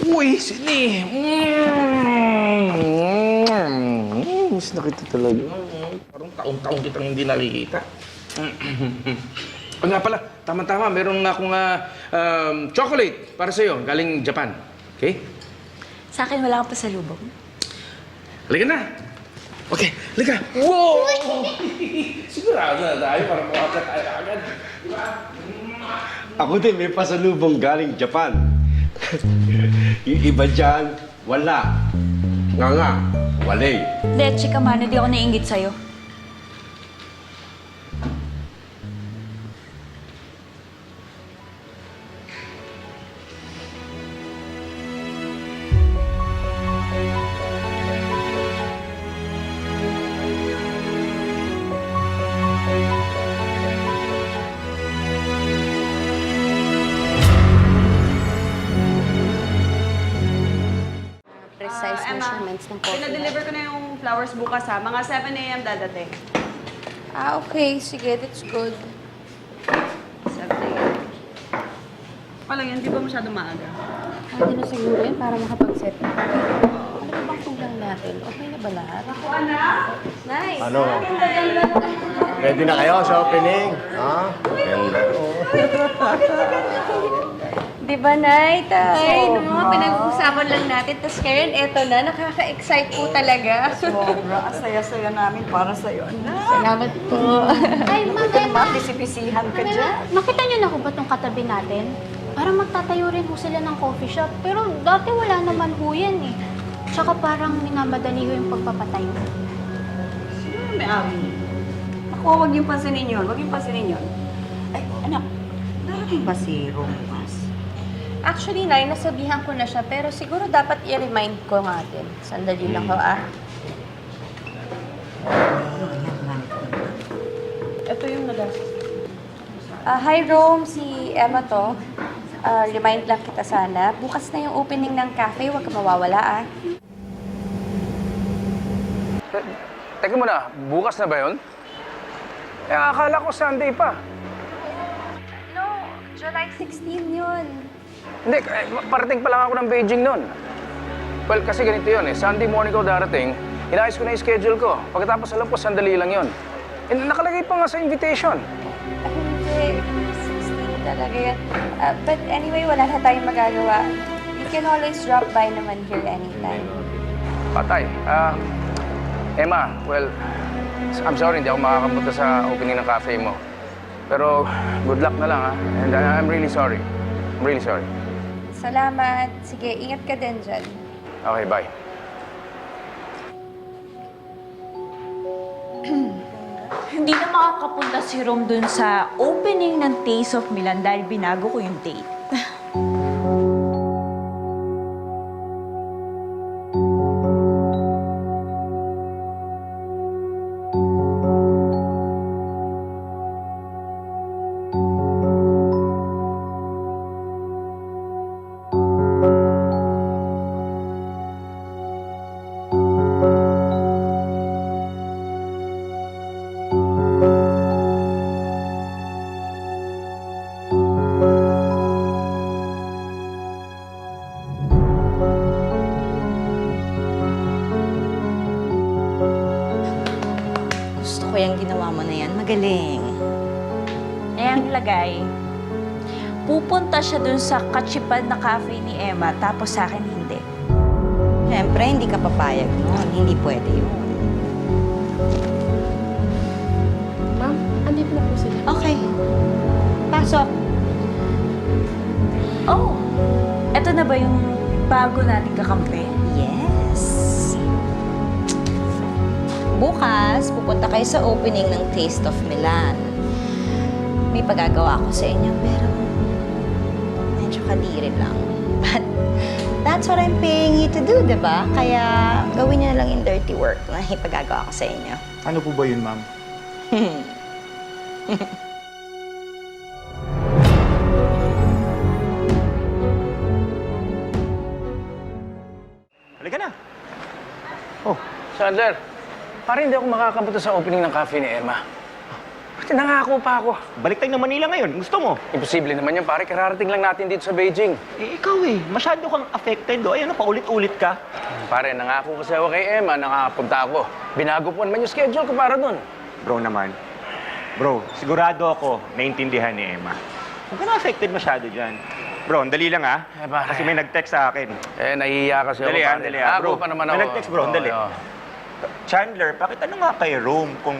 Uy, Sydney! Miss na kita talaga. Parang taon-taon kitang hindi nakikita. O nga pala, tama-tama, meron nga akong chocolate para sa'yo, galing Japan. Okay? Sa akin, wala kang pasalubong. Halika na! Okay, halika! Wow! Sigurado na tayo para makaka tayo agad. Diba? Ako din may pasalubong galing Japan. Yung iba dyan, wala. Nga, walay. Leche ka man, hindi ako naiingit sa'yo. Precise measurements ng coffee. Pinadeliver ko na yung flowers bukas ha. Mga 7 a.m. dadating. Okay. Sige, that's good. 7 a.m. Wala yan, di ba masyadong maaga? Hindi na siguro yun para makapag-set. Ano ba bang kulang natin? Okay na ba lahat? Ako, anak! Nice! Ano? Ready na kayo sa opening? Ha? Ganda. Di ba, Nay? Tay, no? Pinag-uusapan lang natin. Tapos Karen, eto na. Nakaka-excite po talaga. Sobra, saya-saya namin para sa'yo, anak. Salamat po. Ay, Ma'am Emma. Mapisipisihan ka dyan. Nakita niyo na ho ba itong katabi natin? Parang magtatayo rin ho sila ng coffee shop. Pero dati wala naman ho yan eh. Tsaka parang minamadali ho yung pagpapatayo. Sino may amin? Ako, huwag yung pansinin yun. Huwag yung pansinin yun. Ay, anak, darating ba si Romas? Actually, Nay, nasabihan ko na siya. Pero siguro dapat i-remind ko nga din. Sandali lang ho, ah. Ito yung nadas. Hi, Rome. Si Emma to. Remind lang kita sana. Bukas na yung opening ng cafe. Huwag ka mawawala, ah. Teka muna, bukas na ba yun? Eh, akala ko Sunday pa. No, July 16 yun. Hindi, parating pa lang ako ng Beijing noon. Well, kasi ganito yun eh. Sunday morning ko darating, inayos ko na yung schedule ko. Pagkatapos alam ko, sandali lang yun. Eh, nakalagay pa nga sa invitation. Hindi, 16 talaga yan. But anyway, wala na tayong magagawa. You can always drop by naman here anytime. Patay. Emma, well, I'm sorry, hindi ako makakapunta sa opening ng cafe mo. Pero good luck na lang, ha? And I'm really sorry. I'm really sorry. Salamat. Sige, ingat ka din dyan. Okay, bye. Hindi na makakapunta si Rom dun sa opening ng Taste of Milan dahil binago ko yung date. Gusto ko yung ginawa mo na yan. Magaling. Eh, ang lagay, pupunta siya dun sa katsipad na cafe ni Emma, tapos sa akin hindi. Siyempre, hindi ka papayag noon. Hindi pwede yun. Ma'am, andito na po sila. Okay. Pasok. Oh, eto na ba yung bago nating kakampi? Yes. Bukas, pupunta kayo sa opening ng Taste of Milan. May pagagawa ako sa inyo, pero medyo kadiri lang. But that's what I'm paying you to do, di ba? Kaya gawin niyo na lang yung dirty work na ipagagawa ko sa inyo. Ano po ba yun, ma'am? Halika na. Chandler, parang hindi ako makakapunta sa opening ng cafe ni Emma. Nangako pa ako. Balik tayo ng Manila ngayon. Gusto mo? Imposible naman yan, pare. Kararating lang natin dito sa Beijing. Eh, ikaw masyado kang affected, oh. Ayun, paulit-ulit ka. Pare, nangako kasi ako kay Emma, nakapunta ako. Binago po naman yung schedule ko para dun. Bro naman. Bro, sigurado ako naintindihan ni Emma. Huwag ka na affected masyado dyan. Bro, ang dali lang Eh, pare. Kasi may nag-text sa akin. Nahihiya kasi Dali, ako, pare. dali, Nangako bro. pa naman May ako. nag-text, bro, dali. Oo. Chandler, bakit ano nga kay Rome kung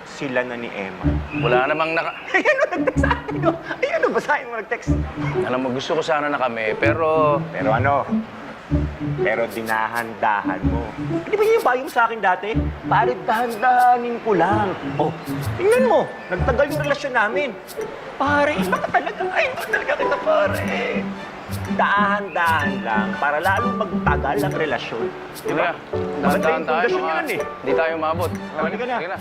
sila na ni Emma? Wala namang Ayan o, nag-text sa akin. Oh. Ayan o, basahin mo nag-text. Alam mo, gusto ko sana na kami, pero... Pero ano? Pero dinahan-dahan mo. Di ba yun yung bayong sa akin dati? Pare, dahan-dahanin ko lang. Oh, tingnan mo. Nagtagal yung relasyon namin. Pare, iba ka talaga. Ay, iba talaga kita, pare. Dahan-dahan lang para lalo magtagal ang relasyon. Di ba? Dahan-dahan Maganda yung tayo, pundasyon mga... yan eh. Hindi tayo maabot. Halika na. Halika na.